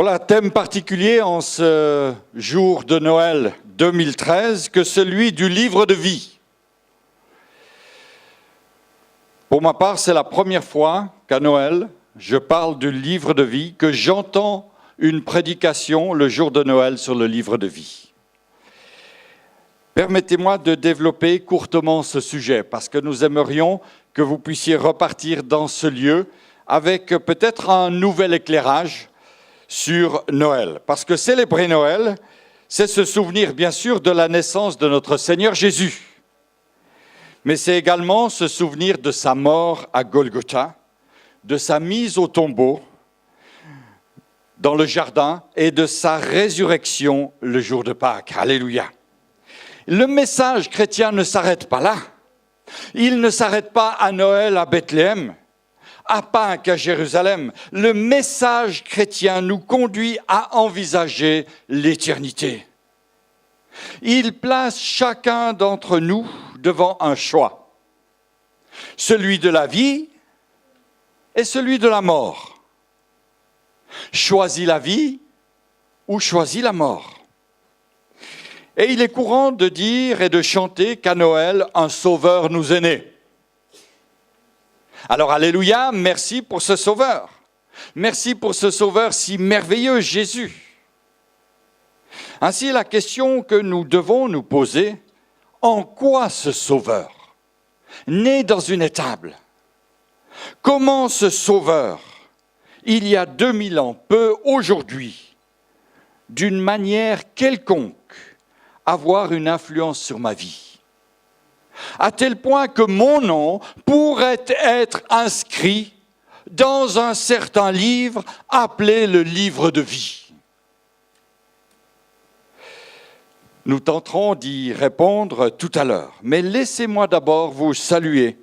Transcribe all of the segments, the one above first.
Voilà, thème particulier en ce jour de Noël 2013 que celui du livre de vie. Pour ma part, c'est la première fois qu'à Noël, je parle du livre de vie, que j'entends une prédication le jour de Noël sur le livre de vie. Permettez-moi de développer courtement ce sujet, parce que nous aimerions que vous puissiez repartir dans ce lieu avec peut-être un nouvel éclairage sur Noël. Parce que célébrer Noël, c'est se souvenir bien sûr de la naissance de notre Seigneur Jésus. Mais c'est également se souvenir de sa mort à Golgotha, de sa mise au tombeau dans le jardin et de sa résurrection le jour de Pâques. Alléluia. Le message chrétien ne s'arrête pas là. Il ne s'arrête pas à Noël à Bethléem, à Pâques à Jérusalem. Le message chrétien nous conduit à envisager l'éternité. Il place chacun d'entre nous devant un choix, celui de la vie et celui de la mort. Choisis la vie ou choisis la mort. Et il est courant de dire et de chanter qu'à Noël, un sauveur nous est né. Alors, alléluia, merci pour ce sauveur. Merci pour ce sauveur si merveilleux, Jésus. Ainsi, la question que nous devons nous poser, en quoi ce sauveur, né dans une étable, comment ce sauveur, il y a 2000 ans, peut aujourd'hui, d'une manière quelconque, avoir une influence sur ma vie, à tel point que mon nom pourrait être inscrit dans un certain livre appelé le livre de vie. Nous tenterons d'y répondre tout à l'heure, mais laissez-moi d'abord vous saluer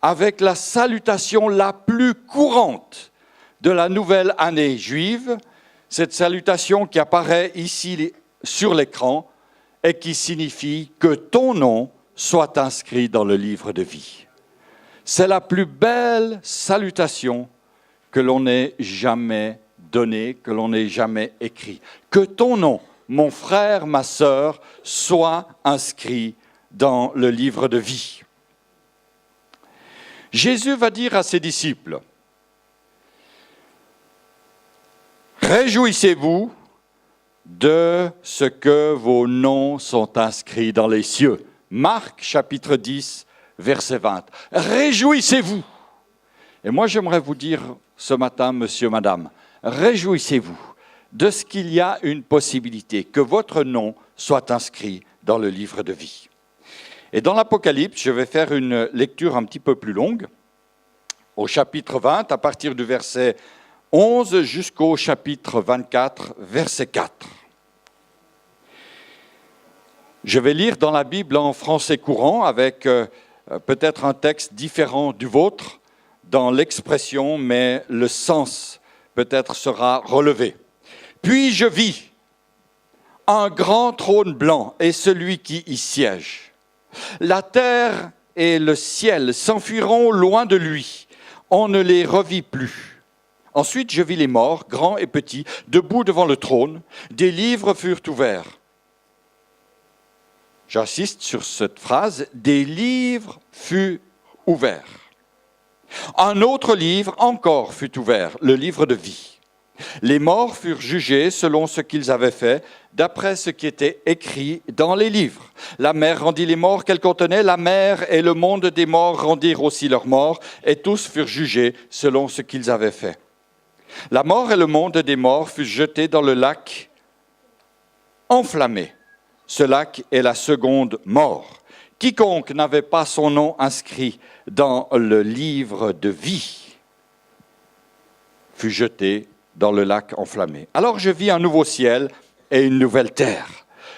avec la salutation la plus courante de la nouvelle année juive, cette salutation qui apparaît ici sur l'écran et qui signifie que ton nom soit inscrit dans le livre de vie. C'est la plus belle salutation que l'on ait jamais donnée, que l'on ait jamais écrite. Que ton nom, mon frère, ma sœur, soit inscrit dans le livre de vie. Jésus va dire à ses disciples, « Réjouissez-vous de ce que vos noms sont inscrits dans les cieux. » Marc, chapitre 10, verset 20. « Réjouissez-vous !» Et moi, j'aimerais vous dire ce matin, monsieur, madame, réjouissez-vous de ce qu'il y a une possibilité que votre nom soit inscrit dans le livre de vie. Et dans l'Apocalypse, je vais faire une lecture un petit peu plus longue, au chapitre 20, à partir du verset 11 jusqu'au chapitre 24, verset 4. Je vais lire dans la Bible en français courant avec peut-être un texte différent du vôtre dans l'expression, mais le sens peut-être sera relevé. « Puis je vis un grand trône blanc et celui qui y siège. La terre et le ciel s'enfuiront loin de lui. On ne les revit plus. Ensuite, je vis les morts, grands et petits, debout devant le trône. Des livres furent ouverts. » J'insiste sur cette phrase, « des livres furent ouverts. » Un autre livre encore fut ouvert, le livre de vie. Les morts furent jugés selon ce qu'ils avaient fait, d'après ce qui était écrit dans les livres. La mer rendit les morts qu'elle contenait, la mer et le monde des morts rendirent aussi leurs morts, et tous furent jugés selon ce qu'ils avaient fait. La mort et le monde des morts furent jetés dans le lac enflammé. Ce lac est la seconde mort. Quiconque n'avait pas son nom inscrit dans le livre de vie fut jeté dans le lac enflammé. Alors je vis un nouveau ciel et une nouvelle terre.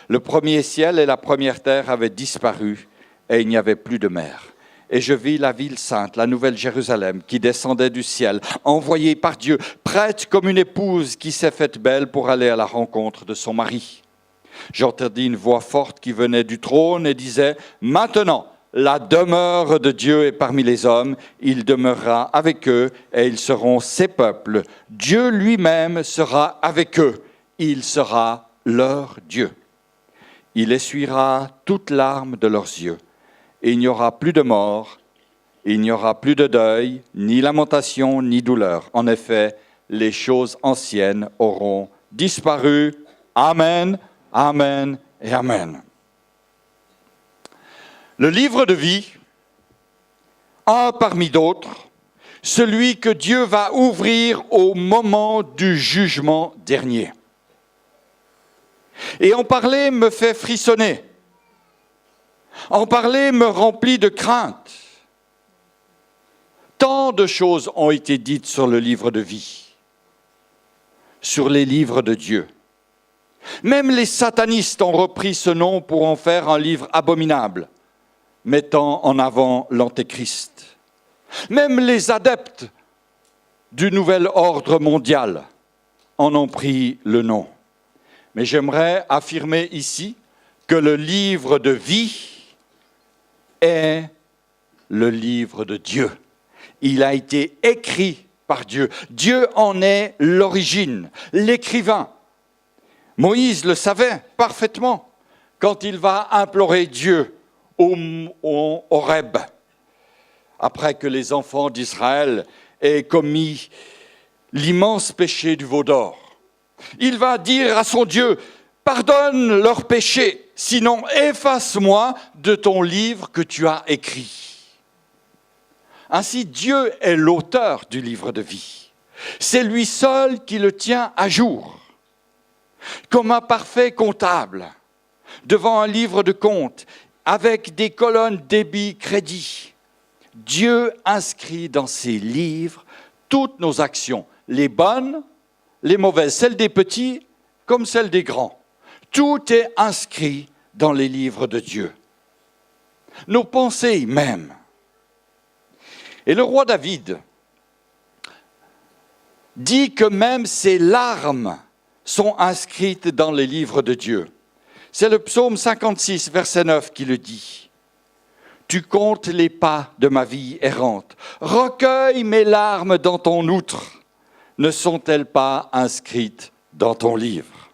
Le premier ciel et la première terre avaient disparu et il n'y avait plus de mer. Et je vis la ville sainte, la nouvelle Jérusalem, qui descendait du ciel, envoyée par Dieu, prête comme une épouse qui s'est faite belle pour aller à la rencontre de son mari. J'entendis une voix forte qui venait du trône et disait « Maintenant, la demeure de Dieu est parmi les hommes, il demeurera avec eux et ils seront ses peuples. Dieu lui-même sera avec eux, il sera leur Dieu. Il essuiera toute larme de leurs yeux et il n'y aura plus de mort, il n'y aura plus de deuil, ni lamentation, ni douleur. En effet, les choses anciennes auront disparu. Amen, amen et amen. Le livre de vie, un parmi d'autres, celui que Dieu va ouvrir au moment du jugement dernier. Et en parler me fait frissonner. En parler me remplit de crainte. Tant de choses ont été dites sur le livre de vie, sur les livres de Dieu. Même les satanistes ont repris ce nom pour en faire un livre abominable, mettant en avant l'Antéchrist. Même les adeptes du nouvel ordre mondial en ont pris le nom. Mais j'aimerais affirmer ici que le livre de vie est le livre de Dieu. Il a été écrit par Dieu. Dieu en est l'origine, l'écrivain. Moïse le savait parfaitement quand il va implorer Dieu au Horeb, après que les enfants d'Israël aient commis l'immense péché du veau d'or. Il va dire à son Dieu, pardonne leurs péchés, sinon efface-moi de ton livre que tu as écrit. Ainsi, Dieu est l'auteur du livre de vie. C'est lui seul qui le tient à jour. Comme un parfait comptable, devant un livre de comptes, avec des colonnes débit, crédit, Dieu inscrit dans ses livres toutes nos actions, les bonnes, les mauvaises, celles des petits comme celles des grands. Tout est inscrit dans les livres de Dieu. Nos pensées même. Et le roi David dit que même ses larmes sont inscrites dans les livres de Dieu. C'est le psaume 56, verset 9 qui le dit. Tu comptes les pas de ma vie errante. Recueille mes larmes dans ton outre. Ne sont-elles pas inscrites dans ton livre?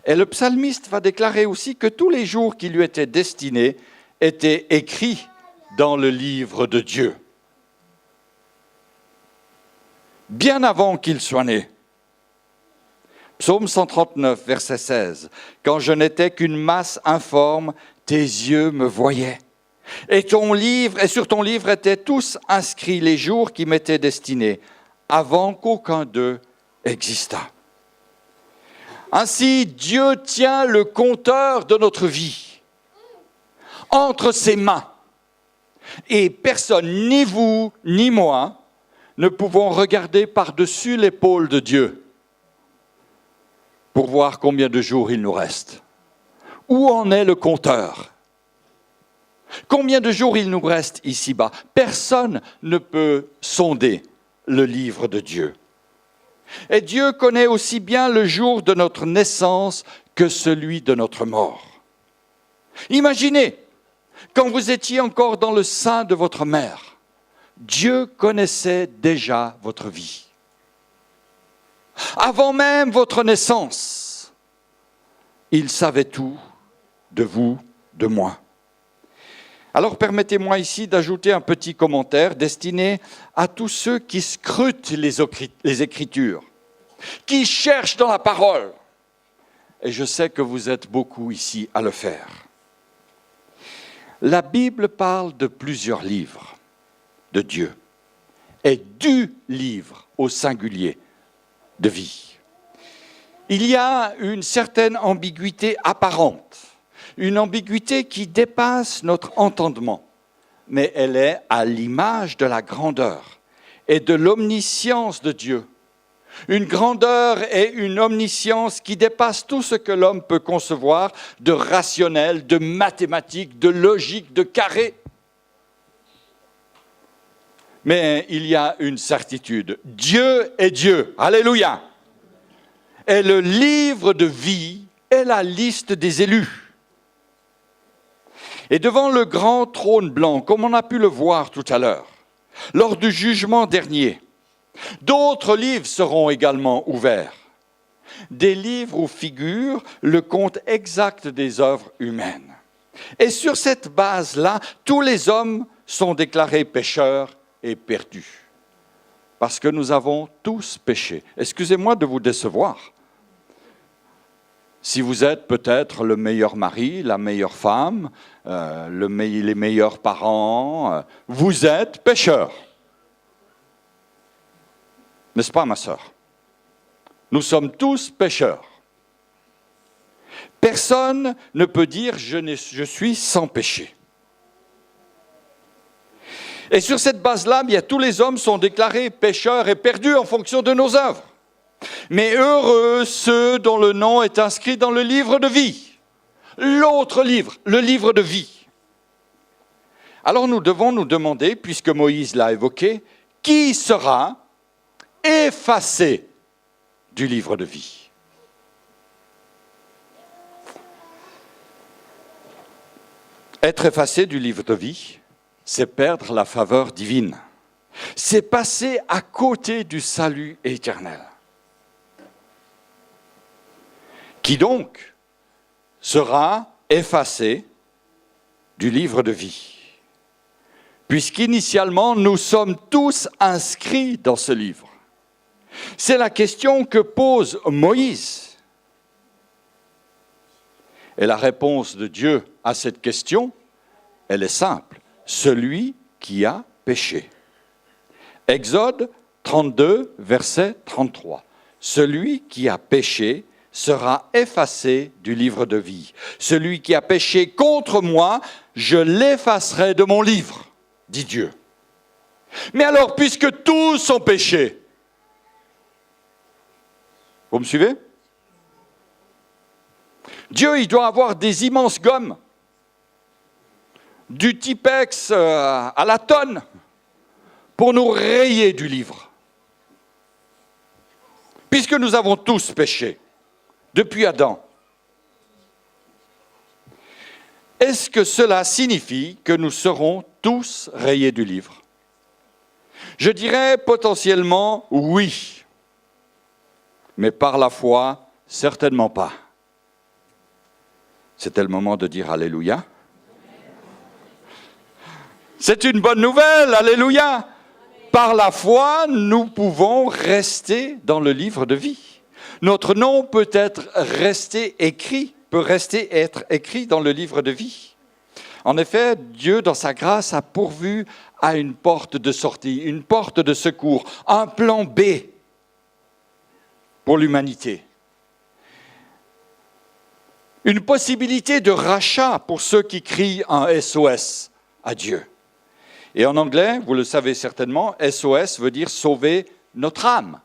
Et le psalmiste va déclarer aussi que tous les jours qui lui étaient destinés étaient écrits dans le livre de Dieu. Bien avant qu'il soit né. Psaume 139, verset 16. Quand je n'étais qu'une masse informe, tes yeux me voyaient. Et sur ton livre étaient tous inscrits les jours qui m'étaient destinés, avant qu'aucun d'eux existât. Ainsi, Dieu tient le compteur de notre vie entre ses mains. Et personne, ni vous, ni moi, ne pouvons regarder par-dessus l'épaule de Dieu pour voir combien de jours il nous reste. Où en est le compteur? Combien de jours il nous reste ici-bas? Personne ne peut sonder le livre de Dieu. Et Dieu connaît aussi bien le jour de notre naissance que celui de notre mort. Imaginez, quand vous étiez encore dans le sein de votre mère, Dieu connaissait déjà votre vie. Avant même votre naissance, il savait tout de vous, de moi. Alors permettez-moi ici d'ajouter un petit commentaire destiné à tous ceux qui scrutent les Écritures, qui cherchent dans la parole. Et je sais que vous êtes beaucoup ici à le faire. La Bible parle de plusieurs livres de Dieu et du livre au singulier de vie. Il y a une certaine ambiguïté apparente, une ambiguïté qui dépasse notre entendement, mais elle est à l'image de la grandeur et de l'omniscience de Dieu. Une grandeur et une omniscience qui dépassent tout ce que l'homme peut concevoir de rationnel, de mathématique, de logique, de carré. Mais il y a une certitude, Dieu est Dieu, alléluia. Et le livre de vie est la liste des élus. Et devant le grand trône blanc, comme on a pu le voir tout à l'heure, lors du jugement dernier, d'autres livres seront également ouverts. Des livres où figure le compte exact des œuvres humaines. Et sur cette base-là, tous les hommes sont déclarés pécheurs et perdus. Parce que nous avons tous péché. Excusez-moi de vous décevoir. Si vous êtes peut-être le meilleur mari, la meilleure femme, les meilleurs parents, vous êtes pécheurs. N'est-ce pas, ma sœur? Nous sommes tous pécheurs. Personne ne peut dire « je suis sans péché ». Et sur cette base-là, bien, tous les hommes sont déclarés pécheurs et perdus en fonction de nos œuvres. Mais heureux ceux dont le nom est inscrit dans le livre de vie. L'autre livre, le livre de vie. Alors nous devons nous demander, puisque Moïse l'a évoqué, qui sera effacé du livre de vie? Être effacé du livre de vie, c'est perdre la faveur divine. C'est passer à côté du salut éternel. Qui donc sera effacé du livre de vie? Puisqu'initialement, nous sommes tous inscrits dans ce livre. C'est la question que pose Moïse. Et la réponse de Dieu à cette question, elle est simple. Celui qui a péché. Exode 32, verset 33. Celui qui a péché sera effacé du livre de vie. Celui qui a péché contre moi, je l'effacerai de mon livre, dit Dieu. Mais alors, puisque tous ont péché, vous me suivez? Dieu, il doit avoir des immenses gommes, du Tipex à la tonne, pour nous rayer du livre. Puisque nous avons tous péché, depuis Adam. Est-ce que cela signifie que nous serons tous rayés du livre? Je dirais potentiellement oui, mais par la foi, certainement pas. C'était le moment de dire Alléluia. C'est une bonne nouvelle, Alléluia. Par la foi, nous pouvons rester dans le livre de vie. Notre nom peut rester écrit dans le livre de vie. En effet, Dieu, dans sa grâce, a pourvu à une porte de sortie, une porte de secours, un plan B pour l'humanité. Une possibilité de rachat pour ceux qui crient un SOS à Dieu. Et en anglais, vous le savez certainement, SOS veut dire sauver notre âme.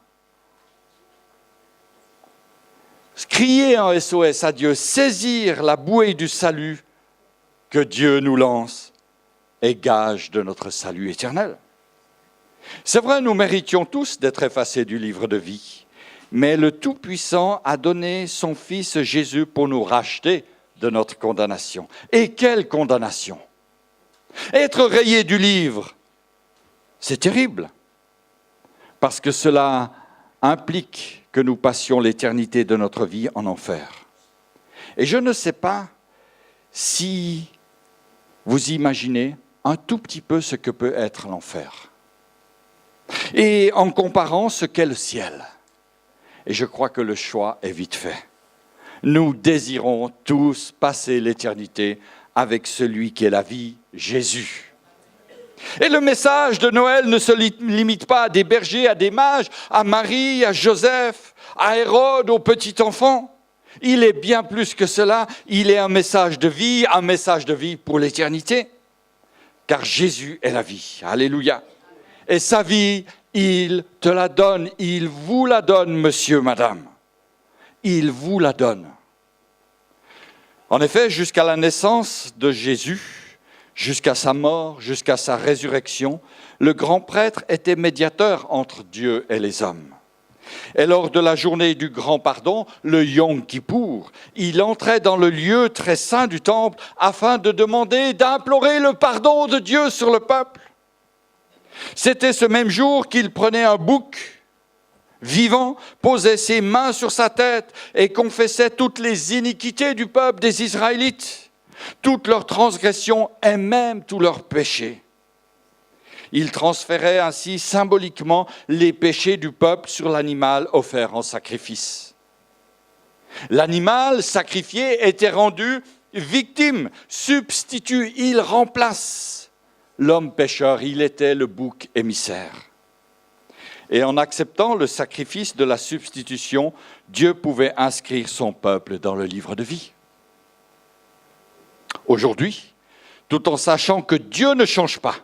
Crier un SOS à Dieu, saisir la bouée du salut que Dieu nous lance est gage de notre salut éternel. C'est vrai, nous méritions tous d'être effacés du livre de vie, mais le Tout-Puissant a donné son Fils Jésus pour nous racheter de notre condamnation. Et quelle condamnation! Être rayé du livre, c'est terrible, parce que cela implique que nous passions l'éternité de notre vie en enfer. Et je ne sais pas si vous imaginez un tout petit peu ce que peut être l'enfer. Et en comparant ce qu'est le ciel. Et je crois que le choix est vite fait. Nous désirons tous passer l'éternité avec celui qui est la vie, Jésus. Et le message de Noël ne se limite pas à des bergers, à des mages, à Marie, à Joseph, à Hérode, aux petits enfants. Il est bien plus que cela. Il est un message de vie pour l'éternité. Car Jésus est la vie. Alléluia. Et sa vie, il te la donne. Il vous la donne, monsieur, madame. Il vous la donne. En effet, jusqu'à la naissance de Jésus, jusqu'à sa mort, jusqu'à sa résurrection, le grand prêtre était médiateur entre Dieu et les hommes. Et lors de la journée du grand pardon, le Yom Kippour, il entrait dans le lieu très saint du temple afin de demander, d'implorer le pardon de Dieu sur le peuple. C'était ce même jour qu'il prenait un bouc vivant, posait ses mains sur sa tête et confessait toutes les iniquités du peuple des Israélites, toutes leurs transgressions et même tous leurs péchés. Il transférait ainsi symboliquement les péchés du peuple sur l'animal offert en sacrifice. L'animal sacrifié était rendu victime, substitut, il remplace l'homme pécheur, il était le bouc émissaire. Et en acceptant le sacrifice de la substitution, Dieu pouvait inscrire son peuple dans le livre de vie. Aujourd'hui, tout en sachant que Dieu ne change pas,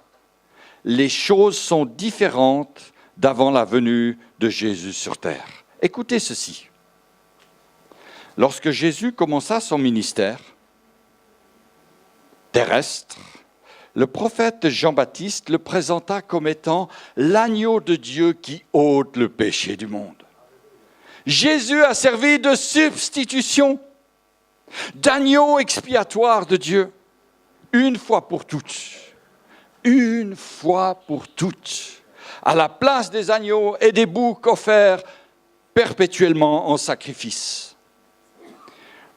les choses sont différentes d'avant la venue de Jésus sur terre. Écoutez ceci. Lorsque Jésus commença son ministère terrestre, le prophète Jean-Baptiste le présenta comme étant l'agneau de Dieu qui ôte le péché du monde. Jésus a servi de substitution, d'agneau expiatoire de Dieu, une fois pour toutes. Une fois pour toutes, à la place des agneaux et des boucs offerts perpétuellement en sacrifice.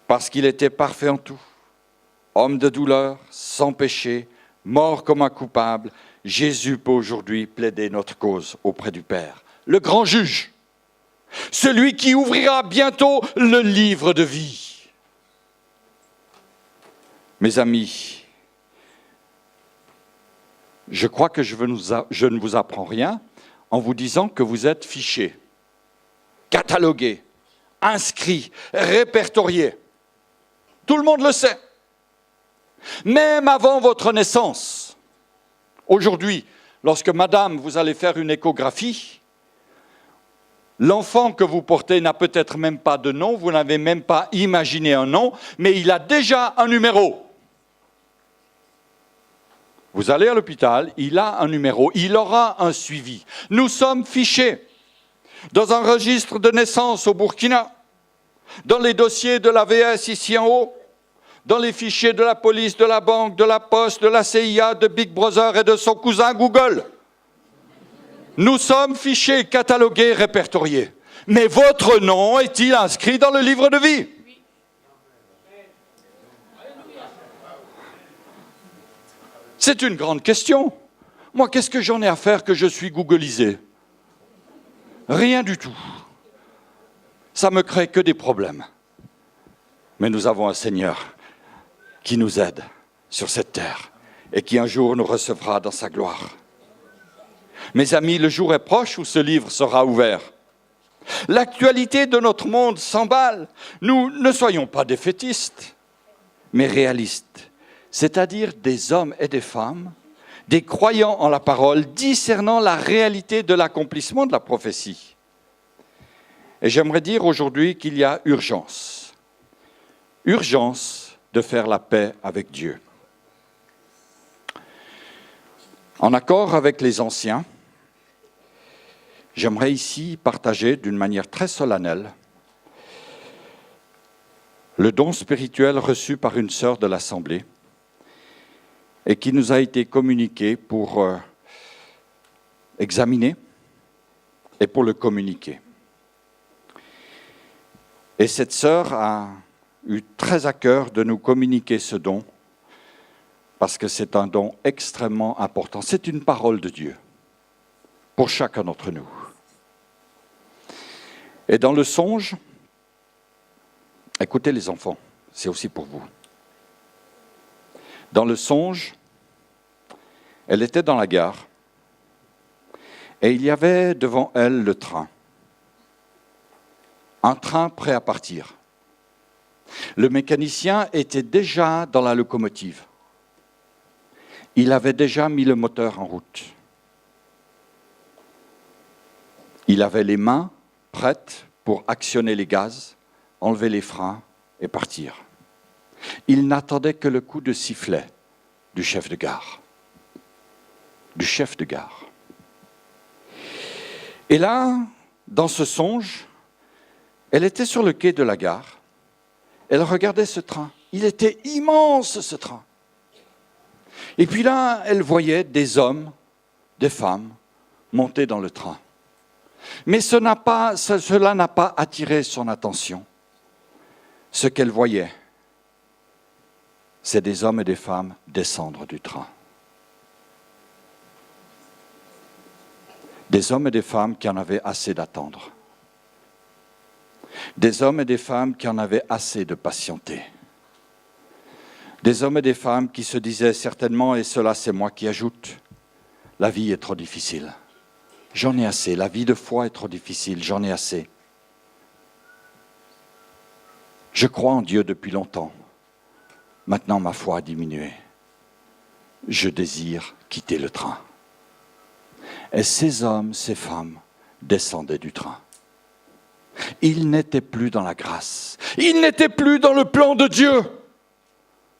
Parce qu'il était parfait en tout, homme de douleur, sans péché, mort comme un coupable, Jésus peut aujourd'hui plaider notre cause auprès du Père. Le grand juge, celui qui ouvrira bientôt le livre de vie. Mes amis, je crois que je ne vous apprends rien en vous disant que vous êtes fichés, catalogués, inscrits, répertoriés. Tout le monde le sait. Même avant votre naissance. Aujourd'hui, lorsque madame, vous allez faire une échographie, l'enfant que vous portez n'a peut-être même pas de nom, vous n'avez même pas imaginé un nom, mais il a déjà un numéro. Vous allez à l'hôpital, il a un numéro, il aura un suivi. Nous sommes fichés dans un registre de naissance au Burkina, dans les dossiers de l'AVS ici en haut, dans les fichiers de la police, de la banque, de la poste, de la CIA, de Big Brother et de son cousin Google. Nous sommes fichés, catalogués, répertoriés. Mais votre nom est-il inscrit dans le livre de vie ? C'est une grande question. Moi, qu'est-ce que j'en ai à faire que je suis googlisé ? Rien du tout. Ça me crée que des problèmes. Mais nous avons un Seigneur qui nous aide sur cette terre et qui un jour nous recevra dans sa gloire. Mes amis, le jour est proche où ce livre sera ouvert. L'actualité de notre monde s'emballe. Nous ne soyons pas défaitistes, mais réalistes. C'est-à-dire des hommes et des femmes, des croyants en la parole, discernant la réalité de l'accomplissement de la prophétie. Et j'aimerais dire aujourd'hui qu'il y a urgence. Urgence de faire la paix avec Dieu. En accord avec les anciens, j'aimerais ici partager d'une manière très solennelle le don spirituel reçu par une sœur de l'Assemblée et qui nous a été communiqué pour examiner et pour le communiquer. Et cette sœur a eu très à cœur de nous communiquer ce don parce que c'est un don extrêmement important. C'est une parole de Dieu pour chacun d'entre nous. Et dans le songe, écoutez les enfants, c'est aussi pour vous. Dans le songe, elle était dans la gare et il y avait devant elle le train. Un train prêt à partir. Le mécanicien était déjà dans la locomotive. Il avait déjà mis le moteur en route. Il avait les mains prêtes pour actionner les gaz, enlever les freins et partir. Il n'attendait que le coup de sifflet du chef de gare. Du chef de gare. Et là, dans ce songe, elle était sur le quai de la gare. Elle regardait ce train. Il était immense, ce train. Et puis là, elle voyait des hommes, des femmes, monter dans le train. Mais cela n'a pas attiré son attention. Ce qu'elle voyait, c'est des hommes et des femmes descendre du train. Des hommes et des femmes qui en avaient assez d'attendre. Des hommes et des femmes qui en avaient assez de patienter. Des hommes et des femmes qui se disaient certainement, et cela c'est moi qui ajoute, la vie est trop difficile. J'en ai assez, la vie de foi est trop difficile, j'en ai assez. Je crois en Dieu depuis longtemps. Maintenant ma foi a diminué. Je désire quitter le train. Et ces hommes, ces femmes descendaient du train. Ils n'étaient plus dans la grâce. Ils n'étaient plus dans le plan de Dieu.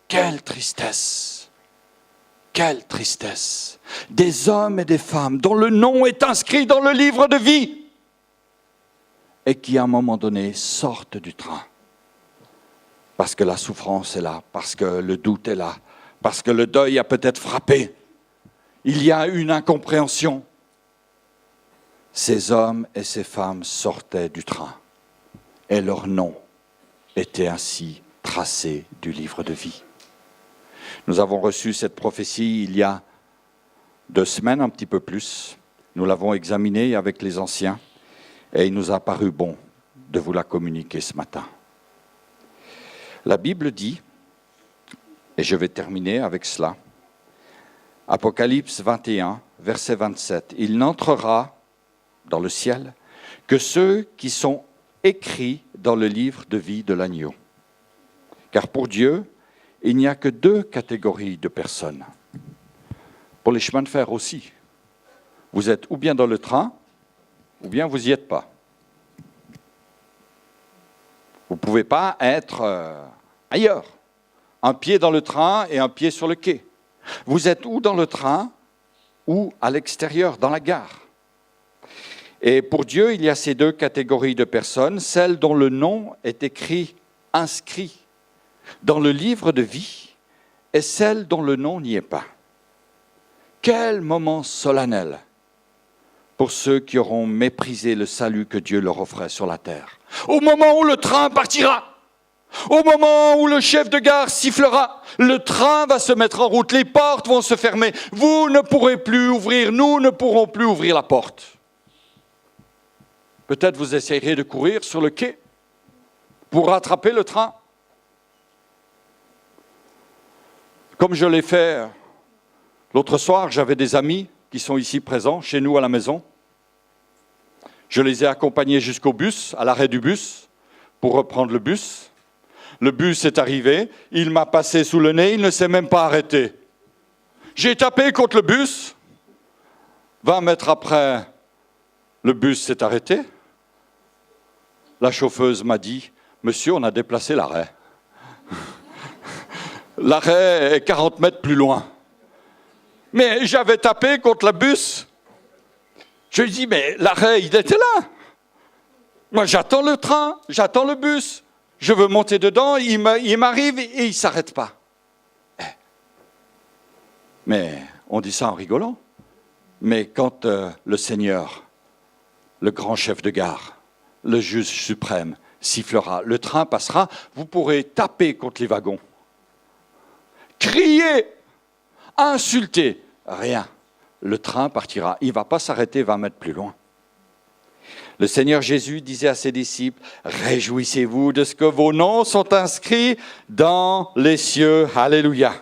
Quelle tristesse! Quelle tristesse! Des hommes et des femmes dont le nom est inscrit dans le livre de vie et qui, à un moment donné, sortent du train. Parce que la souffrance est là, parce que le doute est là, parce que le deuil a peut-être frappé. Il y a une incompréhension. Ces hommes et ces femmes sortaient du train et leur nom était ainsi tracé du livre de vie. Nous avons reçu cette prophétie il y a 2 semaines, un petit peu plus. Nous l'avons examinée avec les anciens et il nous a paru bon de vous la communiquer ce matin. La Bible dit, et je vais terminer avec cela, Apocalypse 21, verset 27, « Il n'entrera dans le ciel que ceux qui sont écrits dans le livre de vie de l'agneau. Car pour Dieu, il n'y a que 2 catégories de personnes. Pour les chemins de fer aussi. Vous êtes ou bien dans le train, ou bien vous n'y êtes pas. Vous ne pouvez pas être ailleurs. Un pied dans le train et un pied sur le quai. Vous êtes ou dans le train, ou à l'extérieur, dans la gare. Et pour Dieu, il y a ces 2 catégories de personnes, celles dont le nom est écrit, inscrit dans le livre de vie, et celles dont le nom n'y est pas. Quel moment solennel pour ceux qui auront méprisé le salut que Dieu leur offrait sur la terre. Au moment où le train partira, au moment où le chef de gare sifflera, le train va se mettre en route, les portes vont se fermer, vous ne pourrez plus ouvrir, nous ne pourrons plus ouvrir la porte. Peut-être vous essayerez de courir sur le quai pour rattraper le train. Comme je l'ai fait l'autre soir, j'avais des amis qui sont ici présents, chez nous à la maison. Je les ai accompagnés jusqu'au bus, à l'arrêt du bus, pour reprendre le bus. Le bus est arrivé, il m'a passé sous le nez, il ne s'est même pas arrêté. J'ai tapé contre le bus. 20 mètres après, le bus s'est arrêté. La chauffeuse m'a dit, « Monsieur, on a déplacé l'arrêt. » L'arrêt est 40 mètres plus loin. Mais j'avais tapé contre le bus. Je lui dis, mais l'arrêt, il était là. Moi, j'attends le train, j'attends le bus. Je veux monter dedans, il m'arrive et il ne s'arrête pas. Mais on dit ça en rigolant. Mais quand le Seigneur, le grand chef de gare, le juge suprême, sifflera, le train passera, vous pourrez taper contre les wagons. Crier, insulter, rien. Le train partira, il ne va pas s'arrêter 20 mètres plus loin. Le Seigneur Jésus disait à ses disciples, « Réjouissez-vous de ce que vos noms sont inscrits dans les cieux. » Alléluia.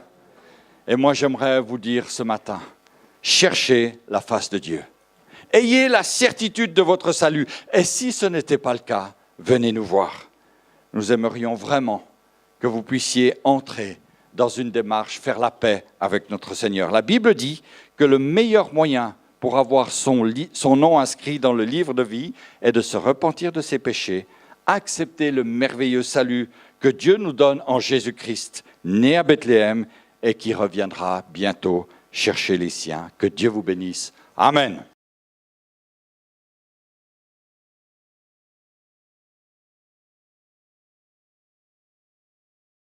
Et moi, j'aimerais vous dire ce matin, cherchez la face de Dieu. Ayez la certitude de votre salut. Et si ce n'était pas le cas, venez nous voir. Nous aimerions vraiment que vous puissiez entrer dans une démarche, faire la paix avec notre Seigneur. La Bible dit que le meilleur moyen pour avoir son nom inscrit dans le livre de vie est de se repentir de ses péchés, accepter le merveilleux salut que Dieu nous donne en Jésus-Christ, né à Bethléem et qui reviendra bientôt chercher les siens. Que Dieu vous bénisse. Amen.